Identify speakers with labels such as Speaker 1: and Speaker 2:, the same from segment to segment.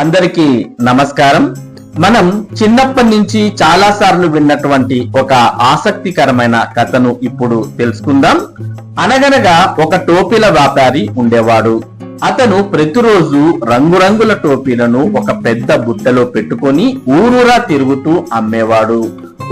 Speaker 1: అందరికీ నమస్కారం. మనం చిన్నప్పటి నుంచి చాలా సార్లు విన్నటువంటి ఒక ఆసక్తికరమైన కథను ఇప్పుడు తెలుసుకుందాం. అనగనగా ఒక టోపీల వ్యాపారి ఉండేవాడు. అతను ప్రతిరోజు రంగురంగుల టోపీలను ఒక పెద్ద బుట్టలో పెట్టుకొని ఊరూరా తిరుగుతూ అమ్మేవాడు.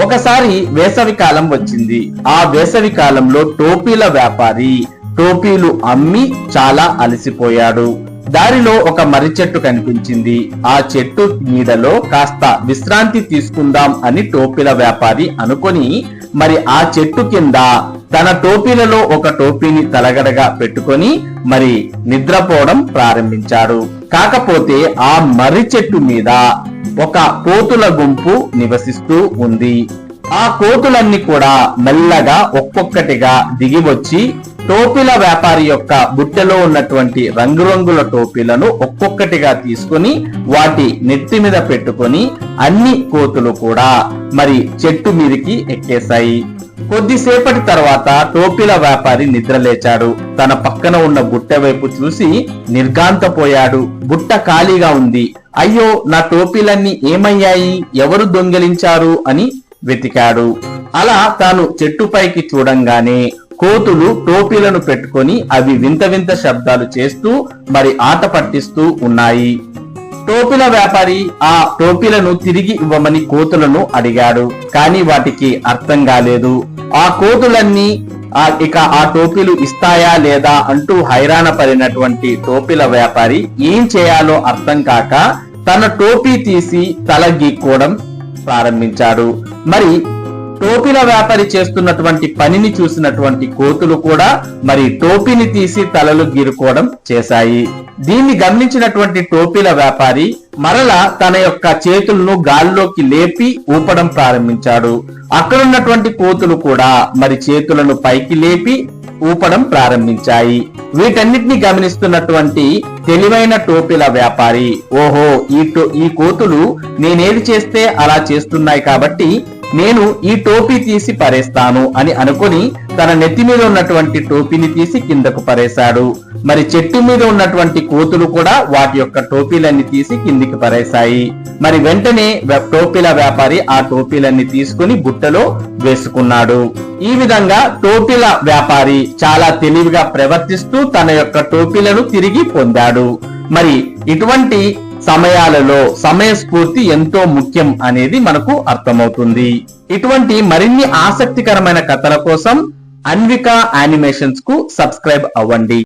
Speaker 1: ఒకసారి వేసవి కాలం వచ్చింది. ఆ వేసవి కాలంలో టోపీల వ్యాపారి టోపీలు అమ్మి చాలా అలసిపోయాడు. దారిలో ఒక మర్రి చెట్టు కనిపించింది. ఆ చెట్టు నీడలో కాస్త విశ్రాంతి తీసుకుందాం అని టోపీల వ్యాపారి అనుకొని మరి ఆ చెట్టు కింద తన టోపీలలో ఒక టోపీని తలగడగా పెట్టుకొని మరి నిద్రపోవడం ప్రారంభించాడు. కాకపోతే ఆ మర్రి చెట్టు మీద ఒక కోతుల గుంపు నివసిస్తూ ఉంది. ఆ కోతులన్నీ కూడా మెల్లగా ఒక్కొక్కటిగా దిగి వచ్చి టోపీల వ్యాపారి యొక్క బుట్టెలో ఉన్నటువంటి రంగురంగుల టోపీలను ఒక్కొక్కటిగా తీసుకొని వాటి నెత్తి మీద పెట్టుకొని అన్ని కోతులు కూడా మరి చెట్టు మీదకి ఎక్కేశాయి. కొద్దిసేపటి తర్వాత టోపీల వ్యాపారి నిద్రలేచాడు. తన పక్కన ఉన్న బుట్ట వైపు చూసి నిర్ఘాంతపోయాడు. బుట్ట ఖాళీగా ఉంది. అయ్యో, నా టోపీలన్నీ ఏమయ్యాయి? ఎవరు దొంగిలించారు అని వెతికాడు. అలా తాను చెట్టుపైకి చూడంగానే కోతులు టోపీలను పెట్టుకొని అవి వింత వింత శబ్దాలు చేస్తూ మరి ఆట పట్టిస్తూ ఉన్నాయి. టోపీల వ్యాపారి ఆ టోపీలను తిరిగి ఇవ్వమని కోతులను అడిగాడు. కానీ వాటికి అర్థం కాలేదు. ఆ కోతులన్నీ ఇక ఆ టోపీలు ఇస్తాయా లేదా అంటూ హైరాణ పడినటువంటి టోపీల వ్యాపారి ఏం చేయాలో అర్థం కాక తన టోపీ తీసి తల గీక్కోవడం ప్రారంభించాడు. మరి టోపీల వ్యాపారి చేస్తున్నటువంటి పనిని చూసినటువంటి కోతులు కూడా మరి టోపీని తీసి తలలు గీరుకోవడం చేశాయి. దీన్ని గమనించినటువంటి టోపీల వ్యాపారి మరలా తన యొక్క చేతులను గాల్లోకి లేపి ఊపడం ప్రారంభించాడు. అక్కడున్నటువంటి కోతులు కూడా మరి చేతులను పైకి లేపి ఊపడం ప్రారంభించాయి. వీటన్నిటిని గమనిస్తున్నటువంటి తెలివైన టోపీల వ్యాపారి ఓహో, ఈ కోతులు నేనేది చేస్తే అలా చేస్తున్నాయి కాబట్టి నేను ఈ టోపీ తీసి పరేస్తాను అని అనుకుని తన నెత్తి మీద ఉన్నటువంటి టోపీని తీసి కిందకు పరేశాడు. మరి చెట్టు మీద ఉన్నటువంటి కోతులు కూడా వాటి యొక్క టోపీలన్నీ తీసి కిందికి పరేశాయి. మరి వెంటనే టోపీల వ్యాపారి ఆ టోపీలన్నీ తీసుకుని బుట్టలో వేసుకున్నాడు. ఈ విధంగా టోపీల వ్యాపారి చాలా తెలివిగా ప్రవర్తిస్తూ తన యొక్క టోపీలను తిరిగి పొందాడు. మరి ఇటువంటి సమయాలలో సమయస్ఫూర్తి ఎంతో ముఖ్యం అనేది మనకు అర్థమవుతుంది. ఇటువంటి మరిన్ని ఆసక్తికరమైన కథల కోసం అన్విక యానిమేషన్స్ కు సబ్స్క్రైబ్ అవ్వండి.